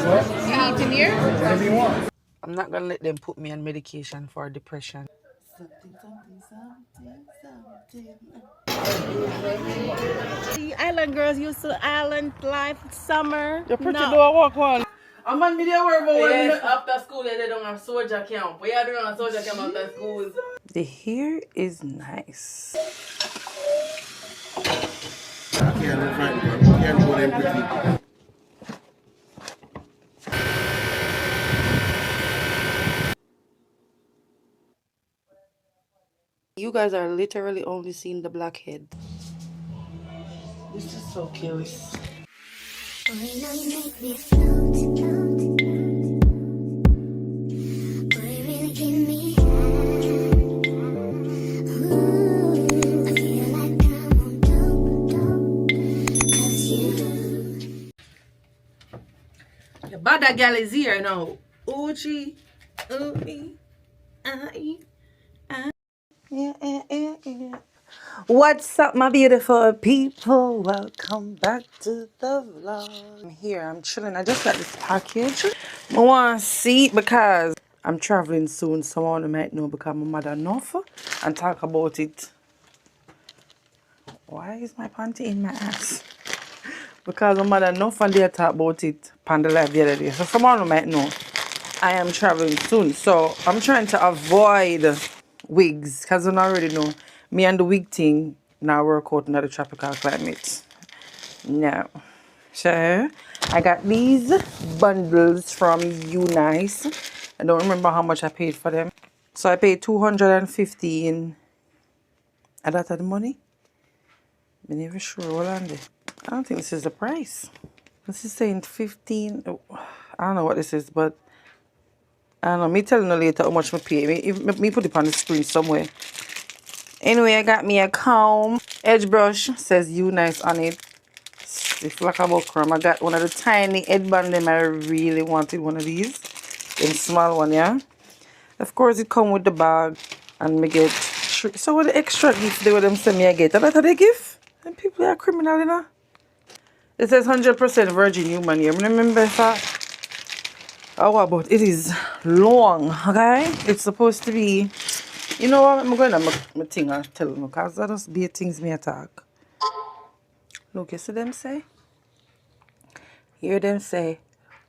You eating here? Whatever you want. I'm not gonna let them put me on medication for depression. The island girls used to island life summer. You're pretty No. do a walk one. I'm on video work about when after school they don't have soldier camp. We are doing a soldier camp after school. The hair is nice. I can't find one. I can't go them pretty. You guys are literally only seeing the black head. This is so cute. The bad girl is here now. Uchi, umi, ai. Yeah. What's up, my beautiful people? Welcome back to the vlog. I'm here, I'm chilling. I just got this package. I want to see it because I'm traveling soon. Someone might know because my mother enough and talk about it. Why is my panty in my ass? Because my mother enough and they talk about it on the live the other day. So someone might know I am traveling soon. So I'm trying to avoid wigs because I already know me and the wig thing now work out in the tropical climate. No. So I got these bundles from UNice. I don't remember how much I paid for them. So I paid $215. And that's the money? I'm never sure. Hold on there. I don't think this is the price. This is saying 15. Oh, I don't know what this is, but I don't know. Me telling you later how much I pay. Me put it on the screen somewhere. Anyway, I got me a comb. Edge brush says UNice on it. It's like a buckram. I got one of the tiny headband them. I really wanted one of these. In small one, yeah. Of course, it come with the bag. And me get... So what the extra gift they would them send me I get? That's how they give? And people are criminal, you know? It says 100% virgin human here. Remember that? Oh, but it is long, okay? It's supposed to be... You know what? I'm going to my thing and tell them because that just be things me attack. Look, you see them say? Hear them say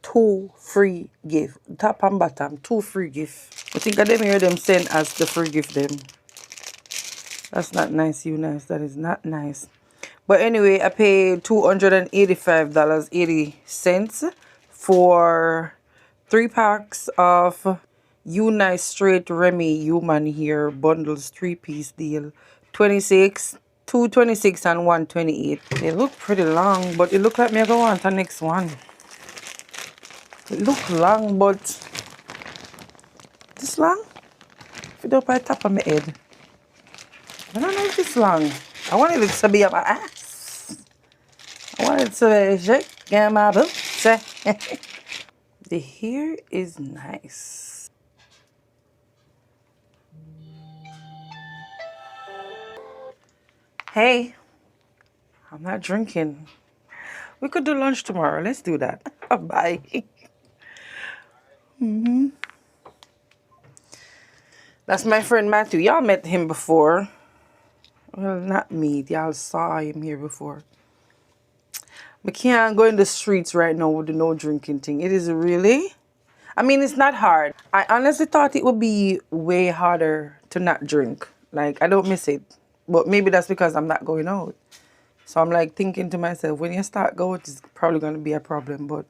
2 free gift. Top and bottom, 2 free gift. I think I them hear them send as the free gift them. That's not nice, UNice. That is not nice. But anyway, I paid $285.80 for 3 packs of UNice Straight Remy Human Hair Bundles 3-piece deal. 26, 226 and 128. They look pretty long, but it look like me I go want the next one. It look long, but this long? Fit up at the top of my head. I don't know if it's long. I wanted it to be on my ass. I wanted it to be shaking my boots. The hair is nice. Hey, I'm not drinking. We could do lunch tomorrow. Let's do that. Bye. That's my friend Matthew. Y'all met him before. Well, not me. Y'all saw him here before. We can't go in the streets right now with the no drinking thing. It is really... I mean, it's not hard. I honestly thought it would be way harder to not drink. Like, I don't miss it. But maybe that's because I'm not going out. So I'm like thinking to myself, when you start going, it's probably going to be a problem. But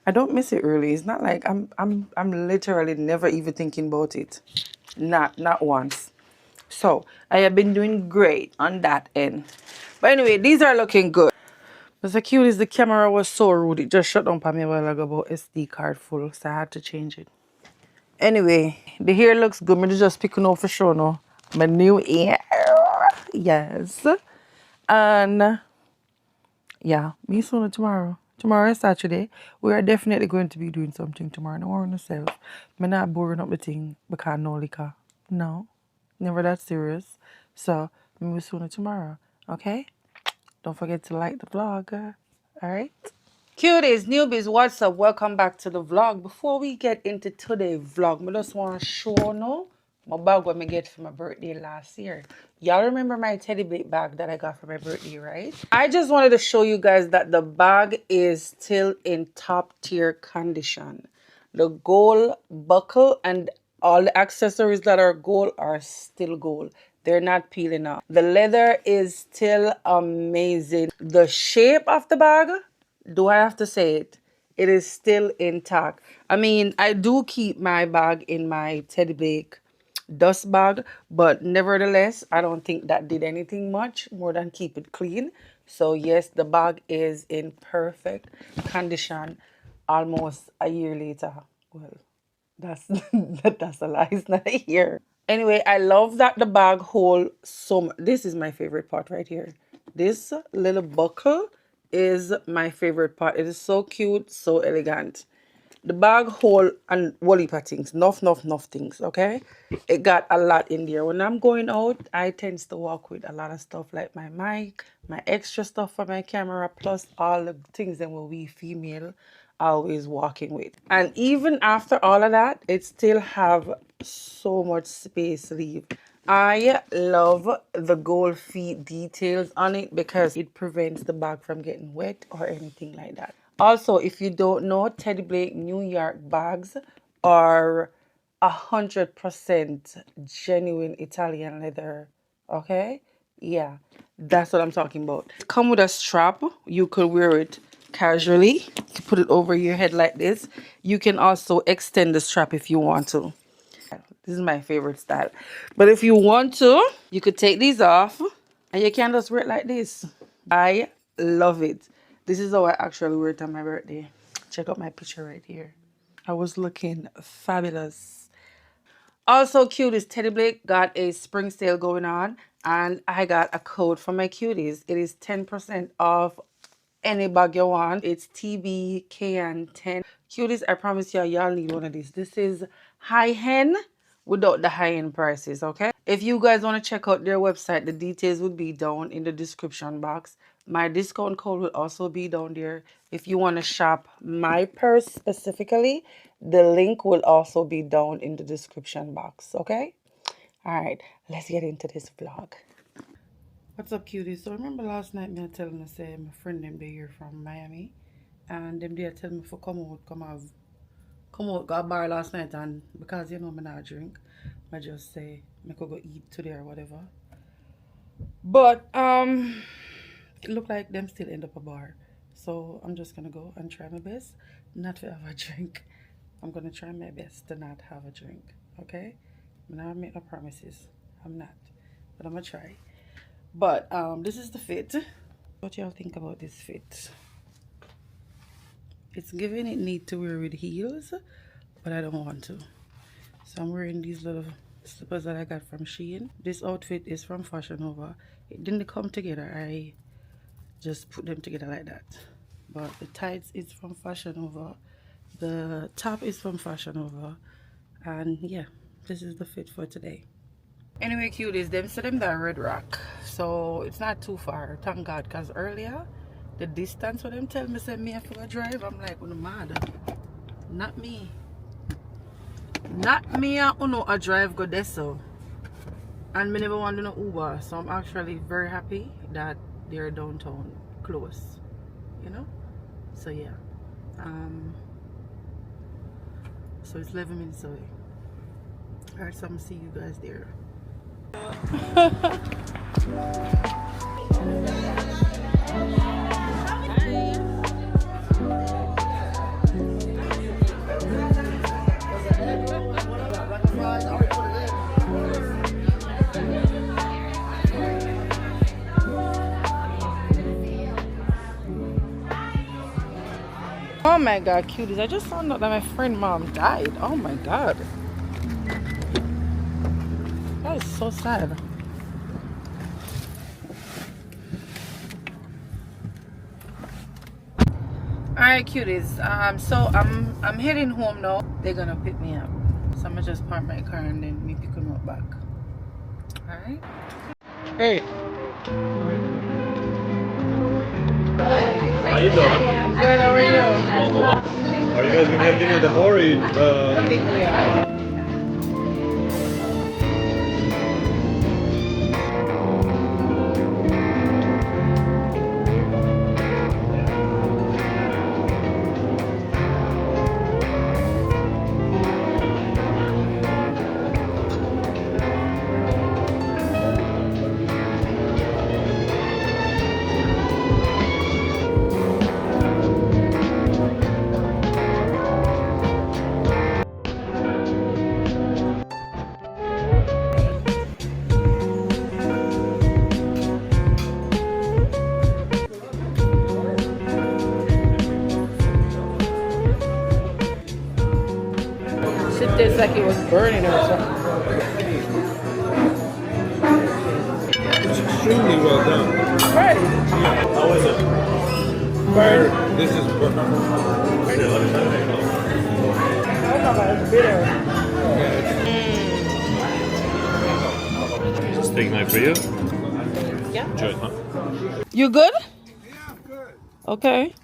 I don't miss it really. It's not like I'm literally never even thinking about it. Not once. So I have been doing great on that end. But anyway, these are looking good. But the Cuties, the camera was so rude. It just shut down for me a while ago about SD card full. So I had to change it. Anyway, the hair looks good. I'm just picking up for sure now. My new hair. Yes. And yeah, me sooner tomorrow. Tomorrow is Saturday. We are definitely going to be doing something tomorrow. No worry yourself. I'm not boring up the thing because no liquor. No. Never that serious. So, maybe sooner tomorrow. Okay? Don't forget to like the vlog. Alright? Cuties, newbies, what's up? Welcome back to the vlog. Before we get into today's vlog, I just want to show you my bag what I get for my birthday last year. Y'all remember my teddy bear bag that I got for my birthday, right? I just wanted to show you guys that the bag is still in top tier condition. The gold buckle and all the accessories that are gold are still gold. They're not peeling off. The leather is still amazing. The shape of the bag, do I have to say it? It is still intact. I mean, I do keep my bag in my teddy bear dust bag, but nevertheless, I don't think that did anything much more than keep it clean. So yes, the bag is in perfect condition almost a year later. Well, that's that's a lie. It's not a year. Anyway, I love that the bag hold so much. This is my favorite part right here. This little buckle is my favorite part. It is so cute, so elegant. The bag hold and whole heap of things. Enough things, okay? It got a lot in there. When I'm going out, I tend to walk with a lot of stuff like my mic, my extra stuff for my camera, plus all the things that we female always walking with. And even after all of that, it still have so much space leave. I love the gold feet details on it because it prevents the bag from getting wet or anything like that. Also, if you don't know, Teddy Blake New York bags are 100% genuine Italian leather. Okay? Yeah, that's what I'm talking about. Come with a strap. You could wear it casually. You put it over your head like this. You can also extend the strap if you want to. This is my favorite style. But if you want to, you could take these off and you can just wear it like this. I love it. This is how I actually wear it on my birthday. Check out my picture right here. I was looking fabulous. Also, Cuties, Teddy Blake got a spring sale going on and I got a code for my Cuties. It is 10% off any bag you want. It's TBKN10. Cuties, I promise y'all need one of these. This is high-end without the high-end prices, okay? If you guys want to check out their website, the details will be down in the description box. My discount code will also be down there. If you want to shop my purse specifically, the link will also be down in the description box, okay? All right, let's get into this vlog. What's up, cuties? So remember last night me tell me say my friend them they here from Miami and them they tell me for come out got a bar last night, and because you know me not drink, I just say I could go eat today or whatever. But it look like them still end up a bar. So I'm just gonna go and try my best not to have a drink. I'm gonna try my best to not have a drink. Okay? I'm not make no promises. I'm not. But I'm gonna try. But this is the fit. What y'all think about this fit? It's giving it need to wear with heels, but I don't want to. So I'm wearing these little slippers that I got from Shein. This outfit is from Fashion Nova. It didn't come together. I just put them together like that. But the tights is from Fashion Nova. The top is from Fashion Nova. And yeah, this is the fit for today. Anyway, cuties, them said them that Red Rock, so it's not too far, thank God, because earlier the distance when them tell me say me have to go drive, I'm like, uno mad. Not me and uno a drive go there, so and me never want to do no Uber, so I'm actually very happy that they're downtown close, you know. So yeah, so it's 11 minutes away. Alright, so I'm gonna see you guys there. Oh my God, cuties, I just found out that my friend mom died. Oh my God, that is so sad. Alright, cuties, so I'm heading home now. They're gonna pick me up, so I'm gonna just park my car and then me pick them up back. Alright. Hey, How you doing? Good, how are you? Are you guys gonna have dinner at the bar or I think we are. Shit tastes like it was burning or something. It's extremely well done. Right. How is it? Burn. This is burnt. Oh my god, it's bitter. Steak knife for you? Yeah. Enjoy it, huh? You good? Yeah, I'm good. Okay.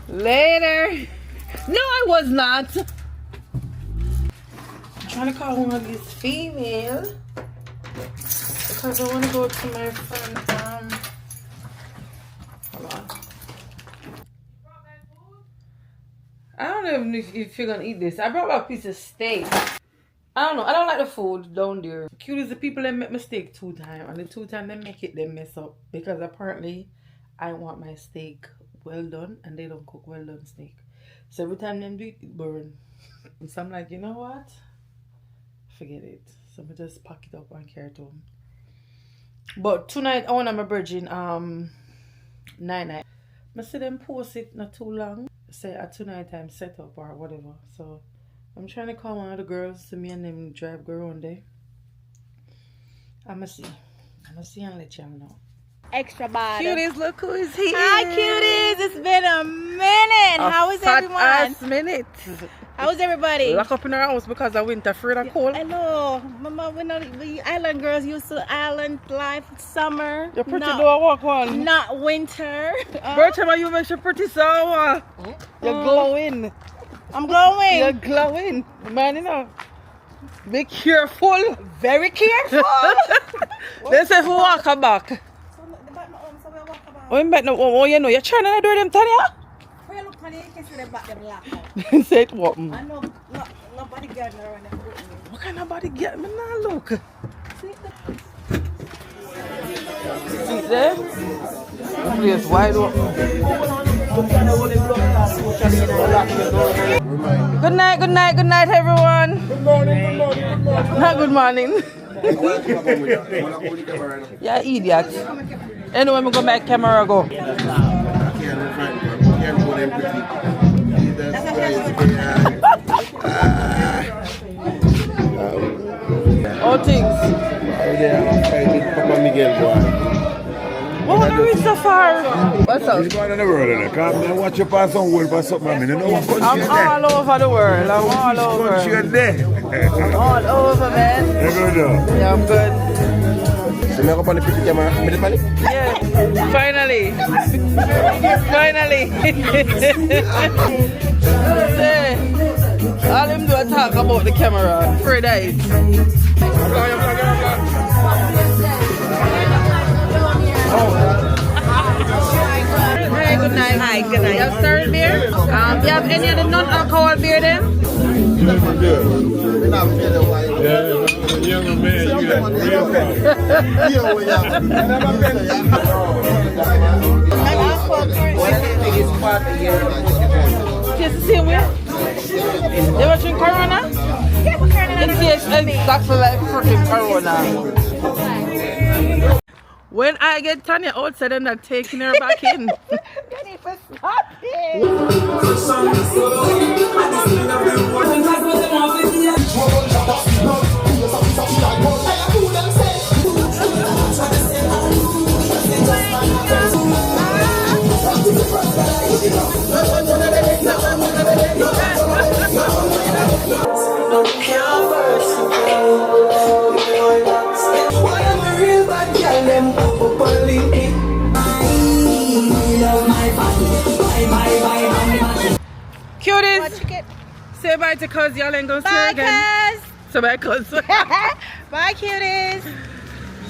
Later. No, I was not. I'm trying to call one of these females because I want to go to my friend. Hold on. I don't know if you're gonna eat this. I brought a piece of steak. I don't know. I don't like the food down there. Cuties, the people that make mistake 2 times, and the 2 times they make it, they mess up because apparently I want my steak well done, and they don't cook well done steak. So every time them do it, it burn. So I'm like, you know what? Forget it. So I just pack it up and carry it home. But tonight I want my virgin 9. I see them post it not too long. Say at tonight time set up or whatever. So I'm trying to call one of the girls to me and them drive go around there. I'ma see and let you know. Extra bad. Cuties, look who is here. Hi, cuties. It's been a minute. How is everyone? Ass minute. How is everybody? Lock up in our house because of winter, afraid of cold. Hello, Mama. We island girls used to island life, summer. You're pretty though, walk on. Not winter. Bertram, you make you pretty so. You're glowing. I'm glowing. You're glowing. Man, you know. Be careful. Very careful. They say who walk back. Oh, you know, you're trying to do them, Tanya? Say it what? I know nobody got me around there. What kind of body get me now? Look. See there? The place wide open. Good night, everyone. Good morning. Not good morning. Yeah, idiot. Anyway, I'm going to make camera go. All things. Papa Miguel, What are we so far? What's up? You're going in the world, innit? Come and watch your pass on world pass up, man. You know what country I'm you're all over the world. I'm all over. country you're there. All over, man. You're good, though. Yeah, I'm good. So, meron pa ni Piti Kama, minute balik? Yeah, finally. Finally. Say, all him do is talk about the camera. Afraid of it. Hey, good night. Hi, good night. You have stirred beer? You have any of the non-alcohol beer then? Yeah, younger man, you got real Tastes the same way? You ever drink Corona? It tastes exactly like freaking Corona. When I get Tanya outside, I'm not taking her back in. Them Say bye to cuz, y'all ain't gonna see her Bye, again. cuz. So bye cuz. Bye, cuties.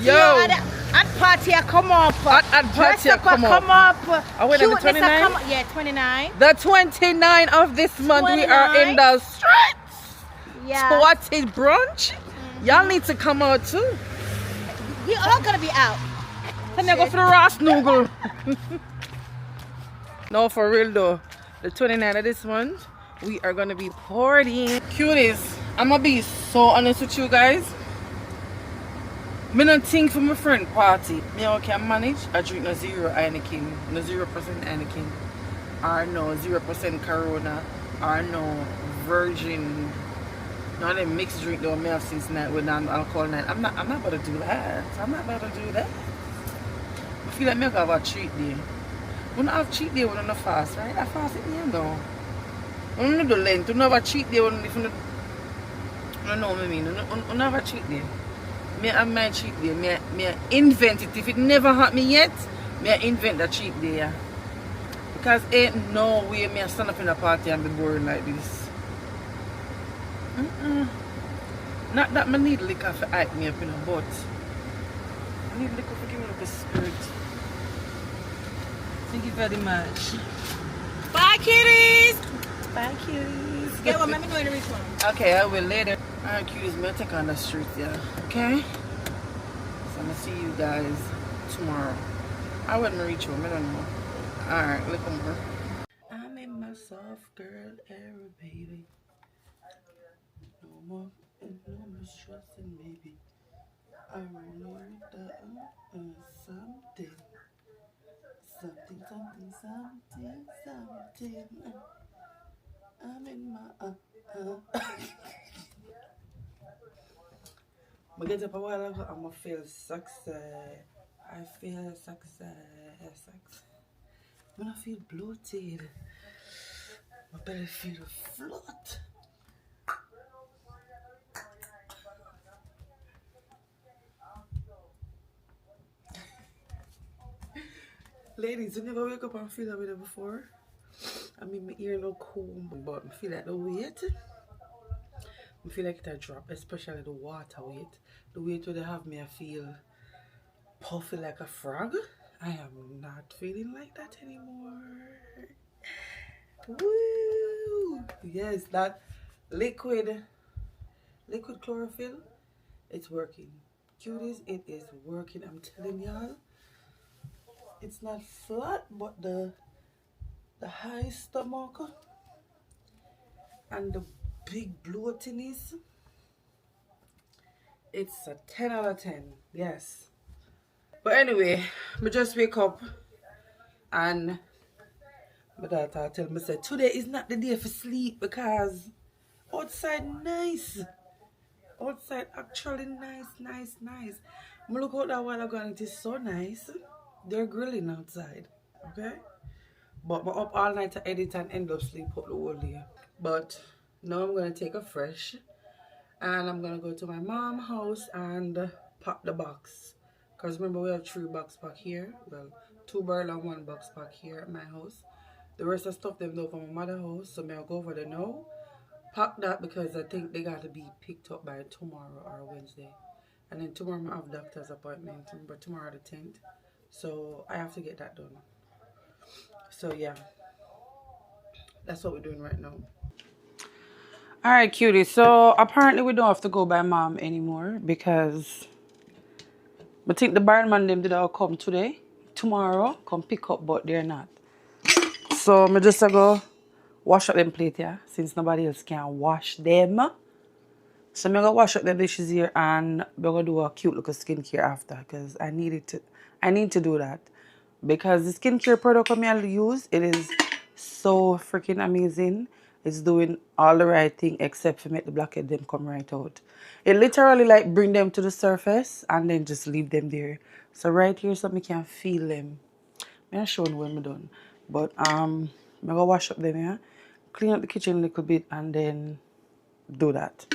Yo. At party, come up. At party, Dress up, come up. Are we on the Cuteness, 29? come up. Yeah, 29. The 29 of this month, we are in 29. the streets. Yeah. What is brunch? Y'all need to come out too. We all gonna be out. Can you go for the Ross Noogle? No, for real though. The 29th of this month, we are gonna be partying. Cuties, I'm gonna be so honest with you guys. Me not think for my friend party. Me can manage. I drink no 0 Heineken, no 0% Heineken, or no 0% Corona, or no Virgin. None of them mixed drink though. Me have since night with non-alcohol night. I'm not about to do that. I'm not about to do that. I feel like me have a treat day. We don't have cheat day when we don't fast, right? I fast it here though. We don't do Lent. We don't have a cheat day when we don't. I don't know what I mean. We don't have a cheat day. Me have my cheat day. Me invent it. If it never happened me yet, me invent the cheat day. Yeah. Because ain't no way me stand up in a party and be boring like this. Not that I need liquor to hype me up in a but I need liquor to give me like a spirit. Thank you very much. Bye, cuties. Bye, cuties. Get one. Let me go in the reach one. Okay, I will later. Alright, cuties, me take on the street, yeah. Okay? So I'm gonna see you guys tomorrow. I wouldn't reach home, I don't know. Alright, look over. I'm in my soft girl era, baby. No more stressing, baby. I wanna something. I'm in my I get up a while ago, I'ma feel success. I feel success. When I feel bloated, my belly feel float. Ladies, you never wake up and feel that way before? I mean, my ear no comb, but I feel like the weight. I feel like it a drop, especially the water weight. The weight where they have me, I feel puffy like a frog. I am not feeling like that anymore. Woo! Yes, that liquid chlorophyll, it's working. Cuties, it is working. I'm telling y'all. It's not flat, but the high stomach and the big bloatiness, it's a 10 out of 10. Yes. But anyway, I just wake up and my daughter tell me, say, today is not the day for sleep because outside nice. Outside actually nice. I look out that while ago and it is so nice. They're grilling outside, okay? But I'm up all night to edit and end up sleep up the whole day. But now I'm going to take a fresh and I'm going to go to my mom's house and pack the box. Because remember, we have 3 box back here. Well, 2 barrel and 1 box back here at my house. The rest of stuff them though from my mother's house. So I'll go over there now. Pack that because I think they got to be picked up by tomorrow or Wednesday. And then tomorrow I have doctor's appointment. Remember, tomorrow the 10th. So I have to get that done. So yeah, that's what we're doing right now. All right, cutie. So apparently we don't have to go by mom anymore because I think the barman them did all come today, tomorrow, come pick up, but they're not. So I just go wash up them plate, yeah, since nobody else can wash them. So I'm gonna wash up them dishes here and we're gonna do a cute little skincare after because I need to do that. Because the skincare product I use, it is so freaking amazing. It's doing all the right thing except for make the blackhead them come right out. It literally like bring them to the surface and then just leave them there. So right here so I can feel them. I'm not showing when I'm done. But I'm gonna wash up them here, clean up the kitchen a little bit and then do that.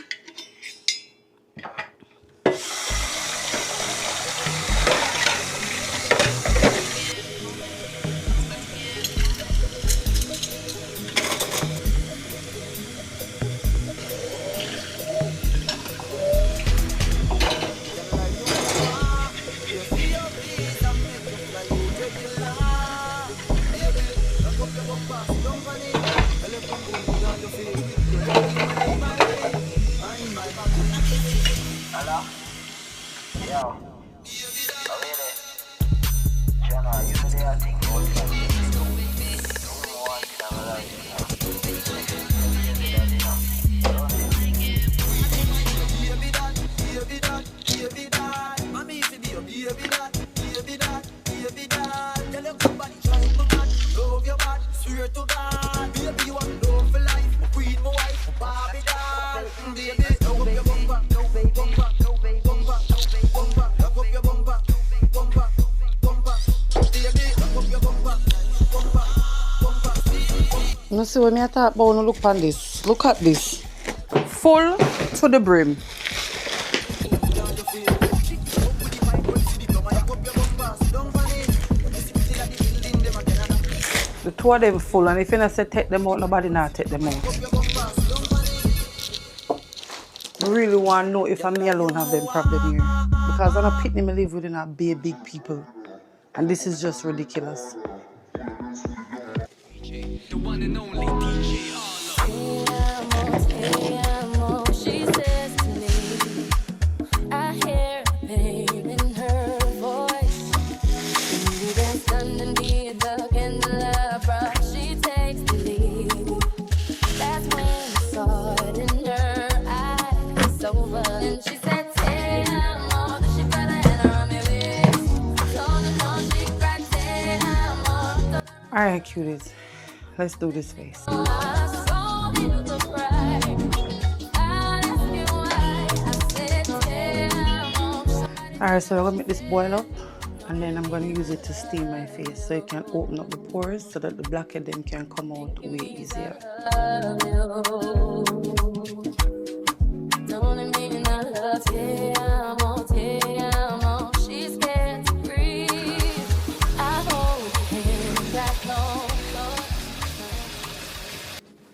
You see what me I talk about? Look on this. Look at this. Full to the brim. The two of them full, and if you not say take them out, nobody not take them out. I really want to know if me alone have them problem here. Because I'm a pitney, me live within a big people. And this is just ridiculous. The one and only DJ she says to me, I hear pain in her voice. That's underneath the candelabra, she takes the lead. That's when I saw it in her eyes. It's over. And she said, Tanya, that she got her hand around me waist. Told her no, she cried, Tanya. Alright, cuties. Let's do this face. Alright, so I'm gonna make this boil up and then I'm gonna use it to steam my face so it can open up the pores so that the blackhead then can come out way easier.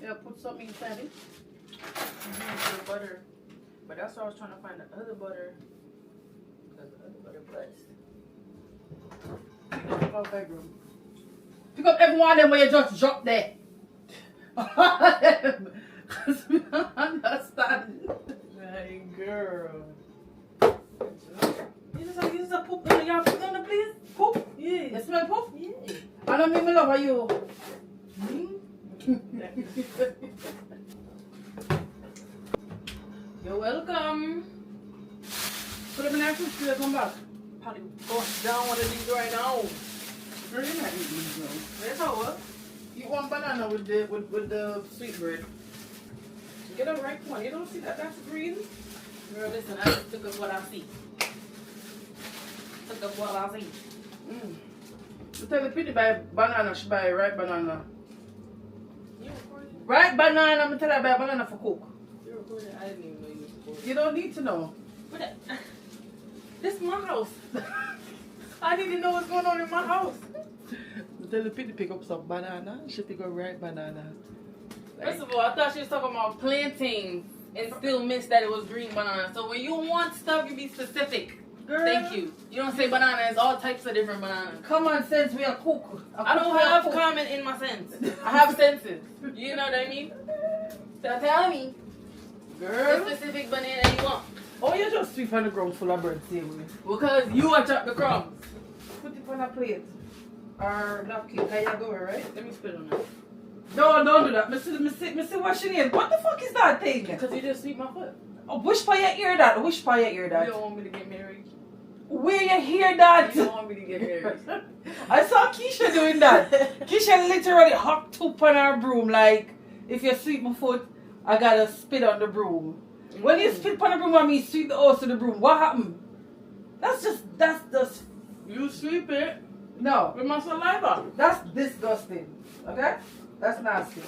Yeah, put something inside it. Butter. But that's why I was trying to find the other butter. Because the other butter blessed. Pick up our bedroom. Pick up every one of them where you just drop there. Because we don't understand. My girl. You just a poop down. You have poop down the place? Poop? Yeah. You smell poop? Yeah. I don't mean me love you. You're welcome. Put them in our food till they come back. Probably bust down one of these right now. Girl, you're not eating these now. That's how what? Eat one banana with the sweet bread. Get a right one. You don't see that? That's green. Girl, listen, I just took up what I see. Took up what I see. You tell the pretty buy banana, she buy ripe banana. Right banana, I'm tell her buy banana for cook. You recorded? I didn't even know you was recording. You don't need to know. But this is my house. I didn't know what's going on in my house. Tell the pig pick up some banana. She pick up ripe banana. First of all, I thought she was talking about plantains and still missed that it was green banana. So when you want stuff, you be specific. Girl. Thank you. You don't say banana. It's all types of different bananas. Common sense, we are cook. I don't have common in my sense. I have senses. You know what I mean? So tell me, Girl. the specific banana you want. Oh, you just sweep on the ground full of bread, same way. Because you attract the crumbs. Put it on a plate. Or napkin. There you go, right? Let me spit on that. No, don't do that. Me see what she need. What the fuck is that thing? Because you just sweep my foot. Oh, wish for your ear that. Wish for your ear You that. don't want me to get married. Where you hear that? You don't want me to get married. I saw Keisha doing that. Keisha literally hopped up on her broom like, if you sweep my foot, I gotta spit on the broom. When you spit on the broom, I mean sweep the house of the broom. What happened? That's just. You sweep it No. with my saliva. That's disgusting. Okay? That's nasty.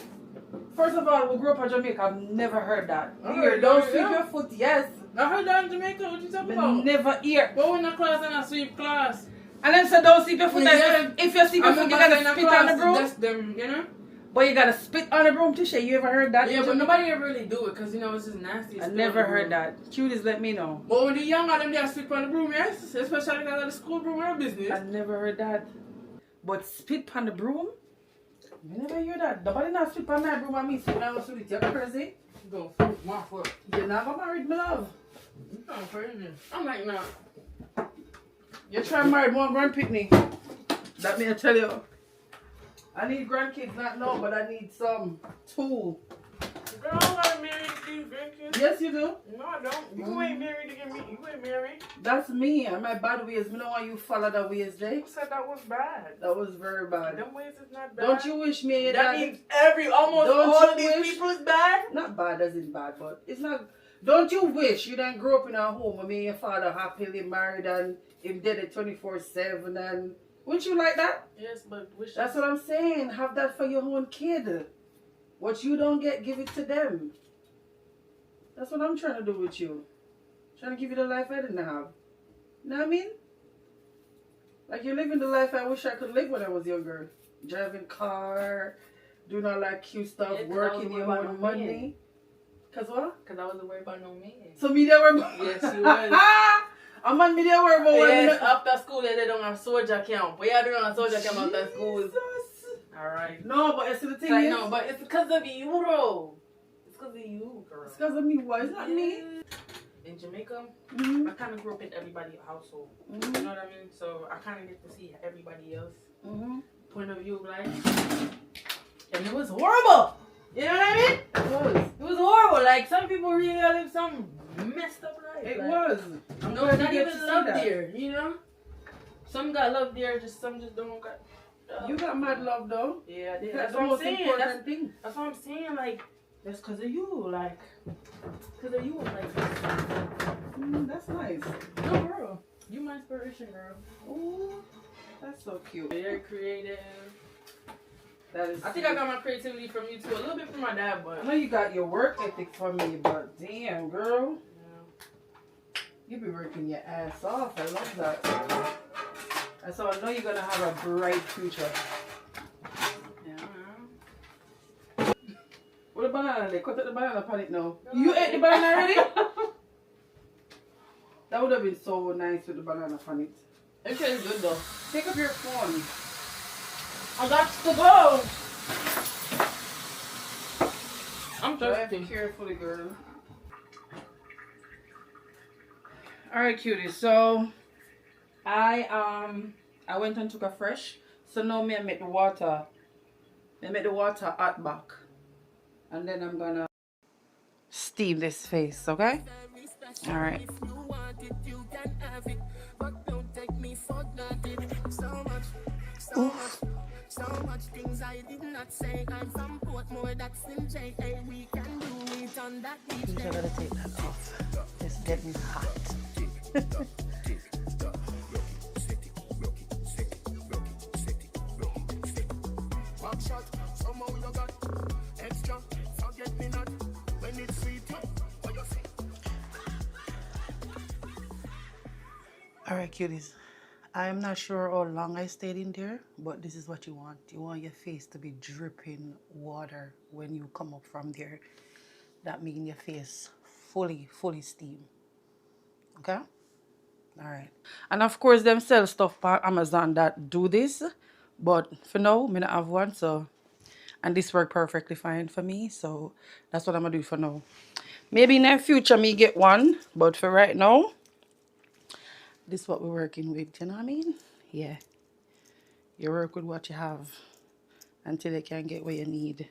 First of all, we grew up in Jamaica. I've never heard that. I Here, heard don't that, sweep yeah. your foot, yes. I heard that in Jamaica. What you talking But about? never hear. Go in the class and I sweep class. And then say don't sweep your foot. Yeah. If you sweep your foot, you gotta spit on the broom. That's them, you know? But you gotta spit on the broom, Tisha. You ever heard that? Yeah, but nobody ever really do it because, you know, it's just nasty. I never heard that. Cuties, let me know. But when the younger them, they spit on the broom, yes? Especially because of the school broom or business. I never heard that. But spit on the broom? You never hear that. Nobody not spit on my broom and me spit on the street. You're crazy? Go, my foot. You're never married, my love. I'm crazy. I'm like, nah. You try marry one grand picnic. That me I tell you. I need grandkids, not now, but I need some tool. Girl, I don't gotta marry to get grandkids. Yes, you do. No, I don't. You ain't married to get me. You ain't married. That's me and my bad ways. Me don't want you follow that ways, Jay. Who said that was bad? That was very bad. Them ways is not bad. Don't you wish me and your That dad? means almost Don't all you of these wish? people is bad? Not bad as in bad, but it's not. Don't you wish you didn't grow up in a home where me and your father happily married and him dead at 24/7 and wouldn't you like that? Yes, but wish. That's what I'm saying. Have that for your own kid. What you don't get, give it to them. That's what I'm trying to do with you. Trying to give you the life I didn't have. You know what I mean? Like you're living the life I wish I could live when I was younger. Driving car, doing all that cute stuff, working your own money. Cause what? Cause I wasn't worried about no man. So me they were. Yes, you was. I'm on me they were about yes, after school they don't have soldier camp. We are doing a soldier camp after school. Alright. No, but it's the thing is. No, but it's because of you, bro. It's because of you, girl. It's because of me. Why is that me? In Jamaica, Mm-hmm. I kind of grew up in everybody's household. Mm-hmm. You know what I mean? So I kind of get to see everybody else point of view of life. And it was horrible. You know what I mean? It was horrible. Like some people really live some messed up life. It like, was. No, not even love there. You know? Some got love there, some just don't got. You got mad love though. Yeah, I did. That's That's the what I'm most saying. important thing. That's what I'm saying. Like, that's because of you. Like, because of you. Like, That's nice. no, girl. You my inspiration, girl. Ooh, that's so cute. Very creative. That is. I think I got my creativity from you too. A little bit from my dad, I but. know you got your work ethic from me, but damn, girl, you be working your ass off. I love that. And so I know you're gonna have a bright future. Yeah. What the banana? They cut out the banana upon it now. You ate the banana already? That would have been so nice with the banana upon it. It tastes good though. Take up your phone. I got to go. I'm Drive thirsty. carefully, girl. Alright, cuties. So I went and took a fresh. So now me I make the water. I make the water hot back. And then I'm gonna steam this face, okay? Alright. So much things I did not say. I'm from Portmore, that's in JA. We can do it on that beach. I think I gotta take that off. It's getting hot. Alright, cuties. I'm not sure how long I stayed in there, but this is what you want. You want your face to be dripping water when you come up from there. That means your face fully steam. Okay? Alright. And of course, them sell stuff on Amazon that do this. But for now, I don't have one, so... And this worked perfectly fine for me, so that's what I'm gonna do for now. Maybe in the future, me get one, but for right now, this is what we're working with, you know what I mean? Yeah. You work with what you have until you can get what you need.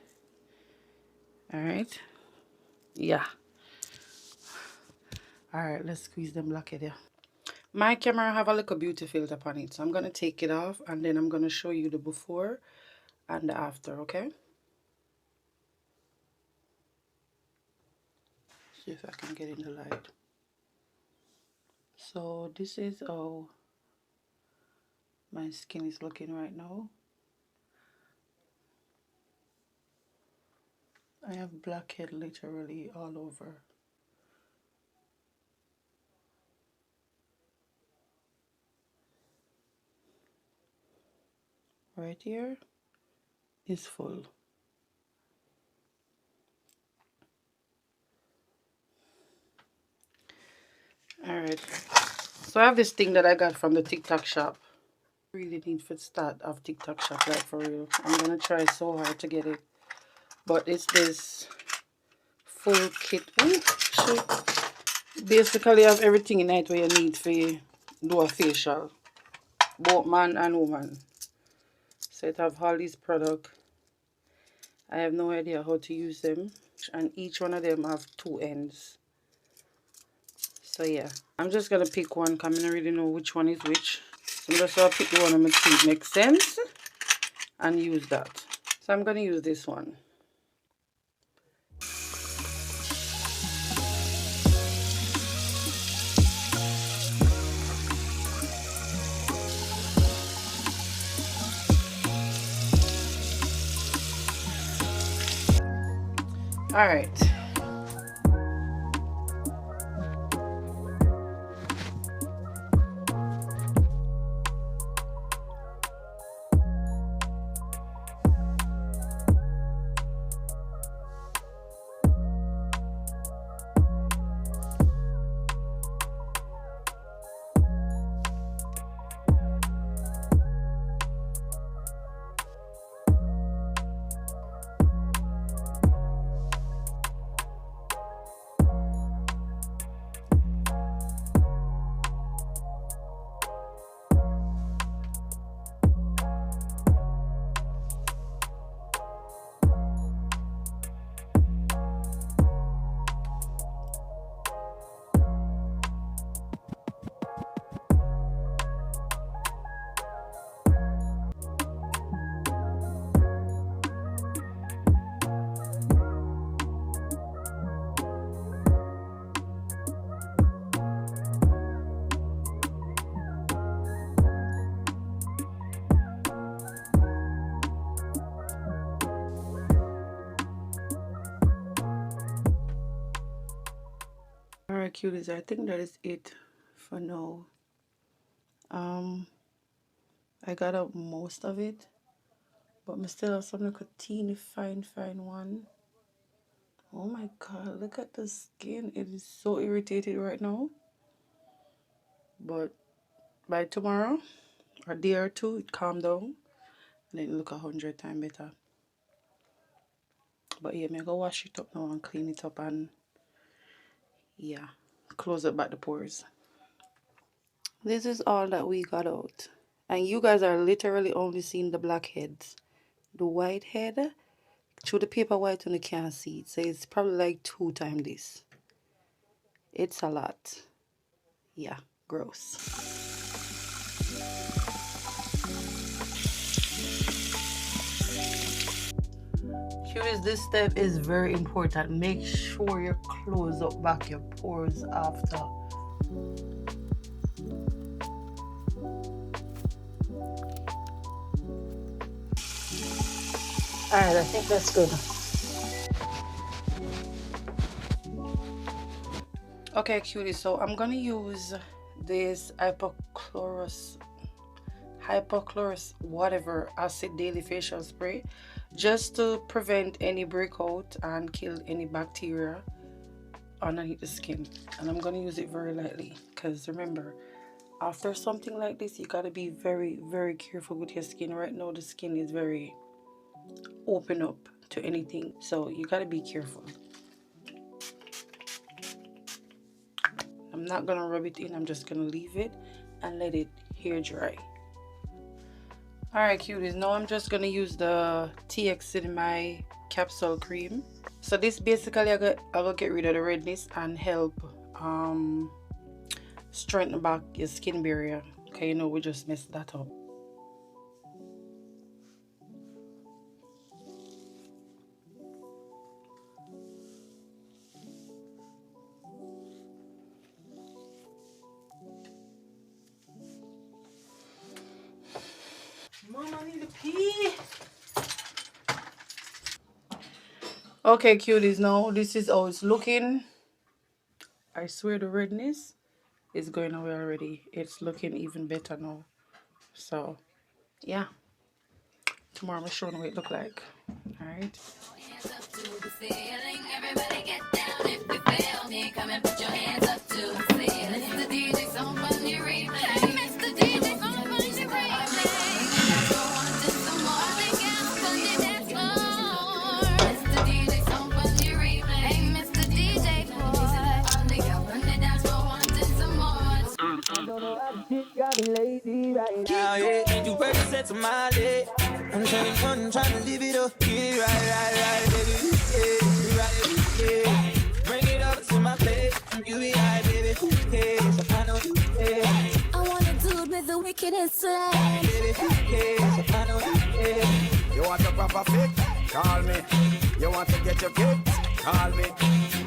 Alright? Yeah. Alright, let's squeeze them blackhead here. My camera have a little beauty filter on it, so I'm going to take it off and then I'm going to show you the before and the after, okay? See if I can get in the light. So this is how my skin is looking right now. I have blackhead literally all over. Right here is full. Alright, so I have this thing that I got from the TikTok shop. Really need to start of TikTok shop, like for real. I'm gonna try so hard to get it, but it's this full kit. Ooh, shit. Basically, have everything in it where you need for do a facial, both man and woman. So it have all these products. I have no idea how to use them, and each one of them have two ends. So yeah, I'm just gonna pick one because I don't really know which one is which. So I'm just gonna pick the one that makes make sense and use that. So I'm gonna use this one. All right. Alright, cuties, I think that is it for now. I got out most of it, but I still have some little teeny fine one. Oh my god, look at the skin. It is so irritated right now. But by tomorrow, or a day or two, it calm down and it look 100 times better. But yeah, I'm gonna wash it up now and clean it up and yeah, close up back the pores. This is all that we got out. And you guys are literally only seeing the black heads. The white head, through the paper white one you can't see it. So it's probably like 2 times this. It's a lot. Yeah, gross. Cuties, this step is very important. Make sure you close up back your pores after. Alright, I think that's good. Okay, cuties, so I'm gonna use this hypochlorous whatever acid daily facial spray just to prevent any breakout and kill any bacteria underneath the skin. And I'm gonna use it very lightly because remember, after something like this, you gotta be very, very careful with your skin. Right now, the skin is very open up to anything, so you gotta be careful. I'm not gonna rub it in, I'm just gonna leave it and let it hair dry. Alright, cuties, now I'm just gonna use the TX in my capsule cream. So this basically I will get rid of the redness and help strengthen back your skin barrier. Okay, you know, we just messed that up. Mom, I need to pee. Okay, cuties, now this is how it's looking. I swear the redness is going away already. It's looking even better now. So yeah, tomorrow I'm showing what it look like. All right. Now, yeah, and you represent to my leg. I'm trying to live it up. Yeah, right, baby. Yeah, right, yeah. Bring it up to my plate. You be high, baby. Who cares? I know you care. I want a dude with the wickedest slang. Baby, who cares? I know you care. You want a proper fit? Call me. You want to get your kicks? Call me.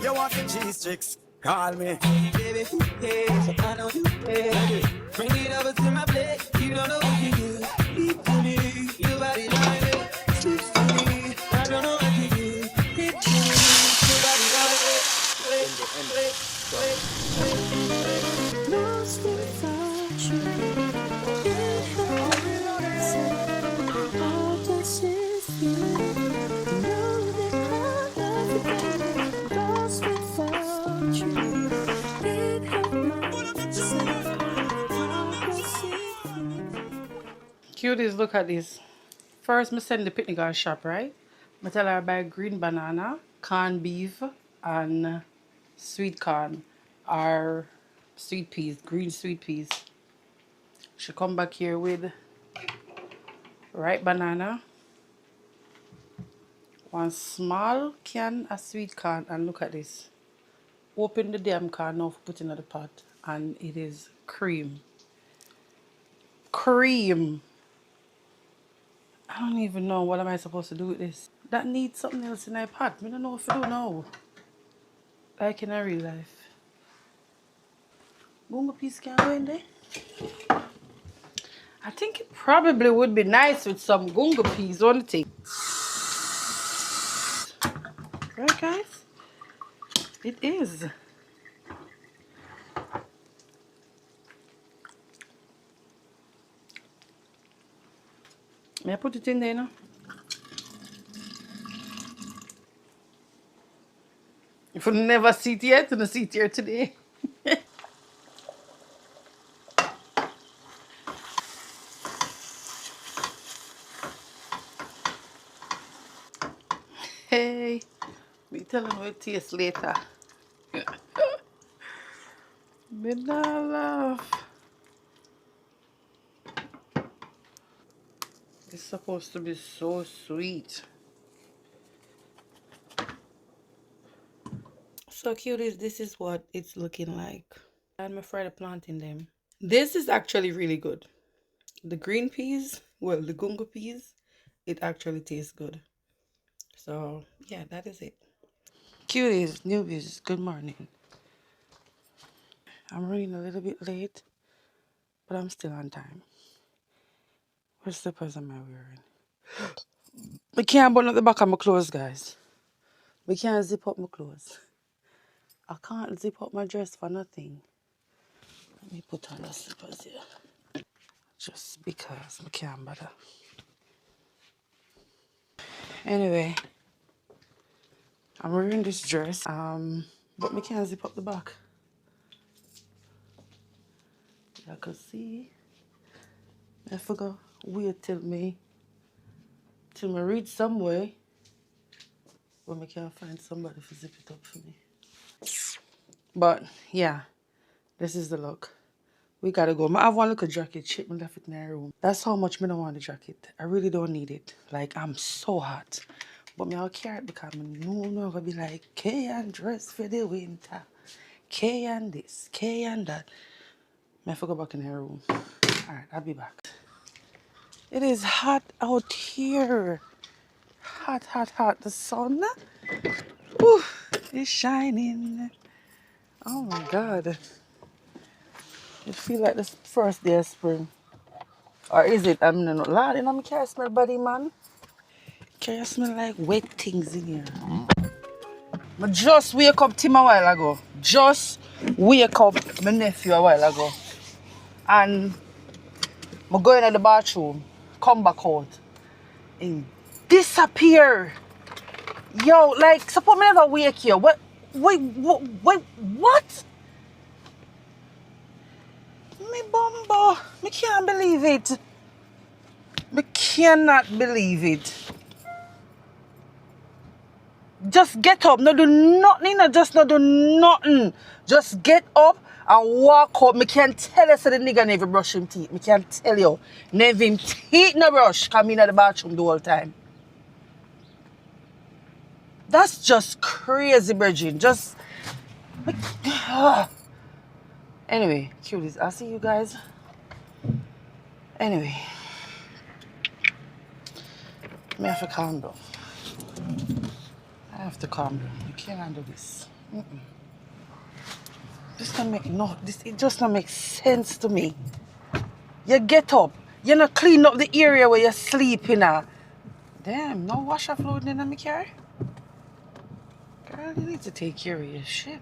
You want the cheese tricks? Call me. Baby, who cares? I know you care. Bring it over to my plate. You don't know what you do. Eat to me. Your body like it. Speak to me. I don't know what you do. Hit to me. Cuties, look at this. First, me send the picnic girl shop, right? I tell her buy green banana, corned beef, and sweet corn, or sweet peas, green sweet peas. She come back here with ripe banana, one small can of sweet corn, and look at this. Open the damn can now, put in the pot, and it is cream. Cream. I don't even know what am I supposed to do with this. That needs something else in my pot. I don't know if I don't know. Like in a real life. Bungo piece can go in there. I think it probably would be nice with some gungo peas on the thing. Right, guys? It is. May I put it in there now? If you never see it yet, you'll see it here today. Hey, me tell you what it tastes later. Me not laugh. It's supposed to be so sweet. So cuties, this is what it's looking like. I'm afraid of planting them. This is actually really good. The green peas, well, the gungo peas, it actually tastes good. So yeah, that is it. Cuties, newbies, good morning. I'm running a little bit late, but I'm still on time. What slippers am I wearing? I can't button up the back of my clothes, guys. I can't zip up my clothes. I can't zip up my dress for nothing. Let me put on the slippers here. Just because I can't bother. Anyway, I'm wearing this dress, but I can't zip up the back. I could see. I forgot. Wait till me reach somewhere where I can find somebody to zip it up for me. But yeah, this is the look. We gotta go. I have one little jacket. Shit, me left it in the room. That's how much me don't want the jacket. I really don't need it. Like, I'm so hot. But me I'll carry it because I know I'm gonna be like, Kayan dress for the winter. Kayan this, Kayan that. I have to go back in the room. Alright, I'll be back. It is hot out here. Hot, hot, hot. The sun is shining. Oh my God. It feels like the first day of spring. Or is it? I'm not loud. You know, I can't smell body, man. Can you smell like wet things in here? I just wake up Tim a while ago. Just wake up my nephew a while ago. And I go into the bathroom, come back out, and disappear. Yo, like, suppose me never wake you. What? Wait, what? Me bumbo. Me can't believe it. Me cannot believe it. Just get up. No do nothing. No, just not do nothing. Just get up and walk up. Me can tell you so the nigga never brush him teeth. Me can tell you. Never him teeth no brush. Come in at the bathroom the whole time. That's just crazy, Bridget. Just... Anyway, cuties, I'll see you guys. Anyway. I have to calm down. I have to calm down. You can't handle this. This don't make it just don't make sense to me. You get up, you not clean up the area where you're sleeping at. Damn, no washer fluid in my car. Girl, you need to take care of your shit.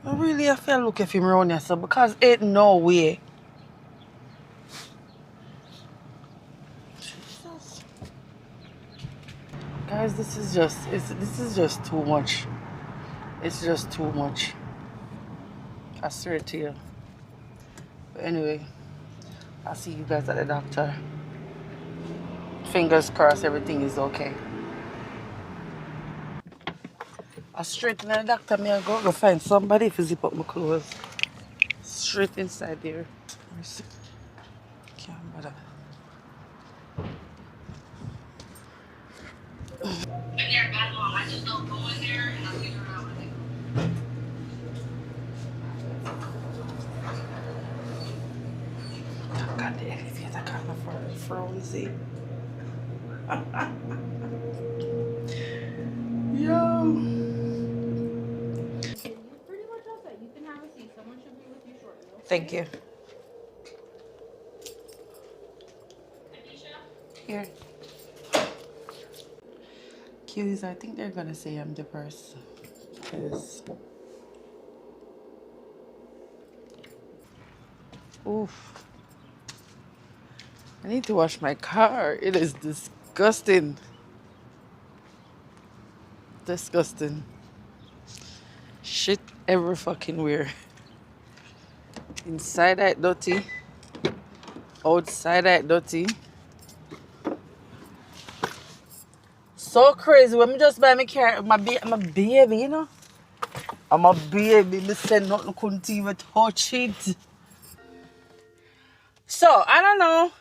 I really I feel look at him around here, so because ain't no way. Jesus. Guys, this is just too much. It's just too much. I swear to you. But anyway, I'll see you guys at the doctor. Fingers crossed everything is okay. I straight in the doctor, me I go find somebody to zip up my clothes. Straight inside there. Can't bother. I just don't go in there and I'll figure it out. God, the elevator kind of frozy. Yo. Thank you. Here. Cuties, I think they're gonna say I'm depressed. Because oof. I need to wash my car. It is disgusting. Disgusting. Shit every fucking where. Inside that dirty. Outside that dirty. So crazy. When me just buy my car, my baby, you know? I'm a baby. Me said nothing, couldn't even touch it. So, I don't know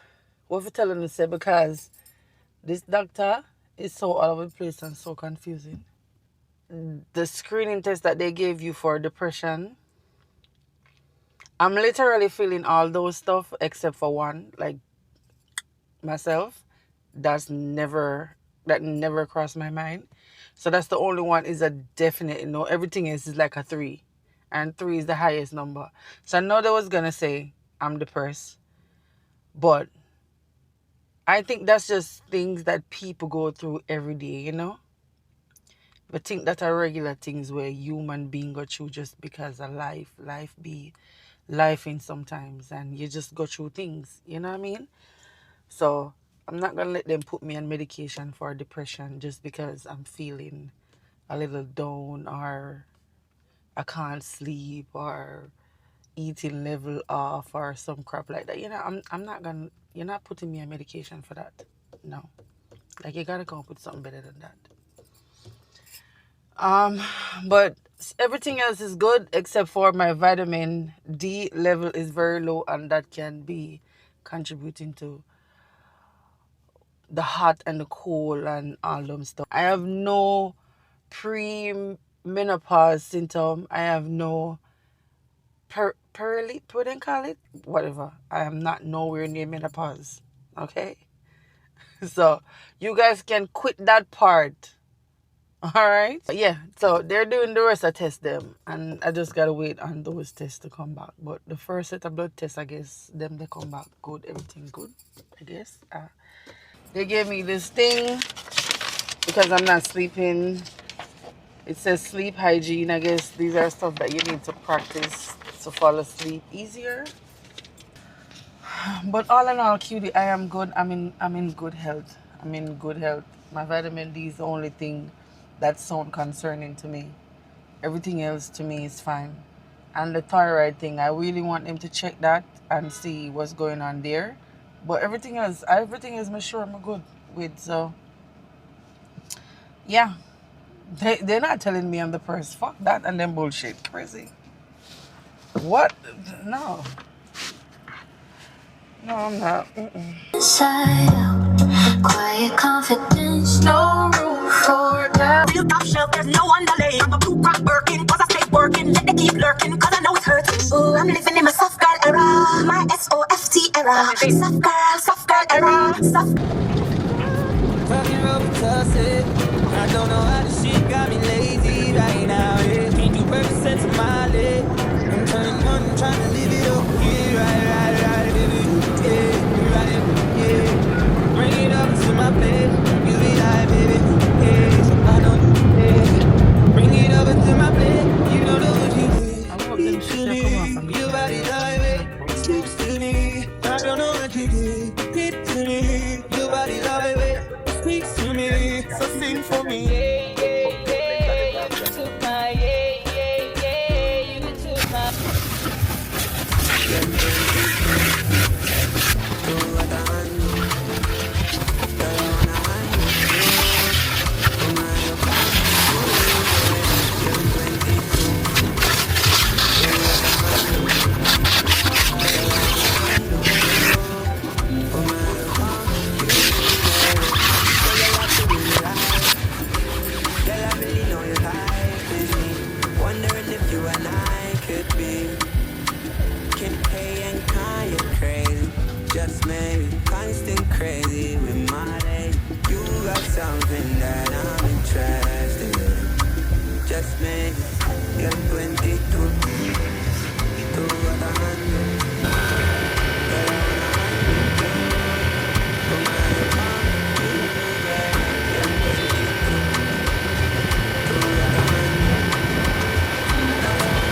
what for telling you say because this doctor is so all over the place and so confusing. The screening test that they gave you for depression, I'm literally feeling all those stuff except for one, like myself. That never crossed my mind. So that's the only one is a definite no. Everything else is like a 3. And 3 is the highest number. So I know they was gonna say I'm depressed. But I think that's just things that people go through every day, you know? But think that are regular things where human being go through just because of life be life in sometimes and you just go through things, you know what I mean? So I'm not gonna let them put me on medication for depression just because I'm feeling a little down or I can't sleep or eating level off or some crap like that. You know, I'm not gonna, you're not putting me on medication for that. No. Like you gotta come up with something better than that. But everything else is good except for my vitamin D level is very low and that can be contributing to the hot and the cold and all them stuff. I have no pre-menopause symptom. I have no what they call it? Whatever. I am not nowhere near menopause. Okay? So you guys can quit that part. Alright? Yeah, so they're doing the rest of test them and I just gotta wait on those tests to come back. But the first set of blood tests, I guess them they come back good, everything good, I guess. They gave me this thing because I'm not sleeping. It says sleep hygiene. I guess these are stuff that you need to practice to fall asleep easier. But all in all, cutie, I am good. I'm in good health. I'm in good health. My vitamin D is the only thing that sounds concerning to me. Everything else to me is fine. And the thyroid thing, I really want them to check that and see what's going on there. But everything else, I'm sure I'm good with. So yeah, they're not telling me I'm the person. Fuck that and them bullshit. Crazy. What? No, I'm not. Inside out, quiet confidence, no room for doubt. Real top shelf, there's no underlay. I'm a blue crack working, cause I stay working. Let them keep lurking, cause I know it's hurting. Ooh, I'm living in my soft girl era, my SOFT era. Soft girl era, soft. Talking about tossing. I don't know how the shit got me lazy right now. Yeah. Can't do perfect sense of my leg. I'm turning on, trying to live it up. Yeah, right, baby. Yeah, right, yeah. Bring it up to my plate. You be like, baby. Yeah, I know. Yeah. Bring it up to my plate. You don't know what you did. Speak to me. Your body like it. Speaks to me. I don't know what you did. Speak to me. Your body like it. Speaks to me, so sing for me. Yeah, yeah, yeah. You took my, you took my. me. You're 22. Do what I handle. Girl, I wanna handle you. Put my palm to you, baby. You're 22. Do what I handle. Girl, I wanna handle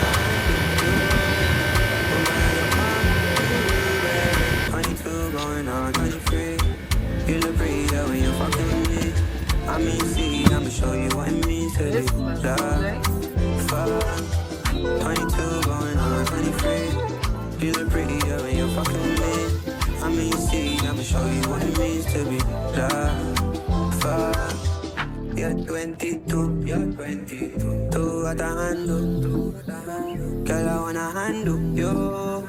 you. Put my palm to you, baby. 22 going on 23. You look prettier when you're fucking with me. I mean, see, I'ma show you what it means to live. Love, fuck. 22 going on 23. You look prettier when you're fucking with me. I mean, see, I'ma show you what it means to be love, fuck. You're 22, you're 22. Do what I handle. Girl, I wanna handle you.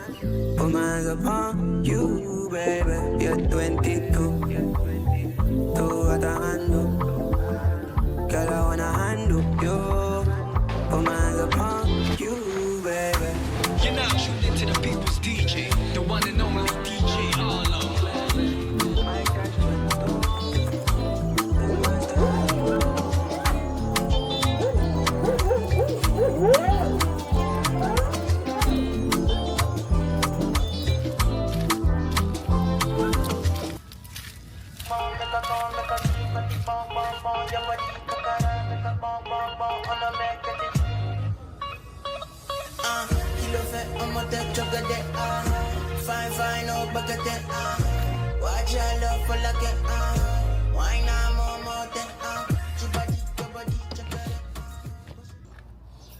Put my hands upon you, baby. You're 22. Do what I handle. Girl, I wanna handle you. Put my hands upon you, baby. You're now tuned into the people's DJ, the one and only DJ Arlo.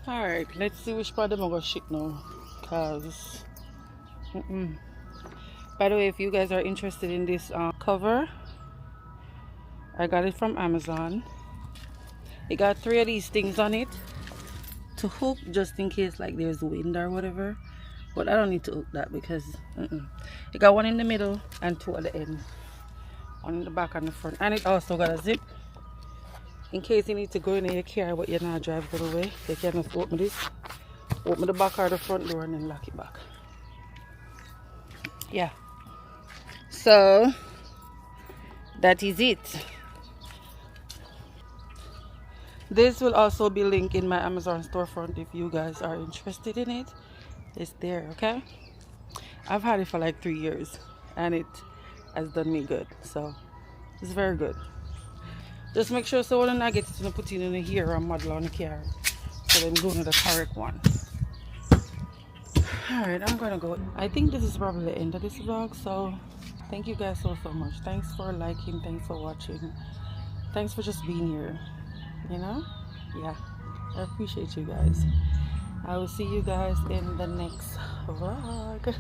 Alright, let's see which part I'm gonna ship now. Cause by the way, if you guys are interested in this cover, I got it from Amazon. It got 3 of these things on it to hook just in case like there's wind or whatever, but I don't need to hook that because it got 1 in the middle and 2 at the end, 1 in the back and the front, and it also got a zip in case you need to go in your car but you're not drive all the way. You can just open this, open the back or the front door and then lock it back. Yeah, so that is it. This will also be linked in my Amazon storefront if you guys are interested in it. It's there, okay? I've had it for like 3 years and it has done me good, so it's very good. Just make sure so when I get it to put it in the hair and model on the car, so then go to the correct one. Alright, I'm gonna go. I think this is probably the end of this vlog, so thank you guys so much. Thanks for liking, thanks for watching, thanks for just being here, you know? Yeah, I appreciate you guys. I will see you guys in the next vlog.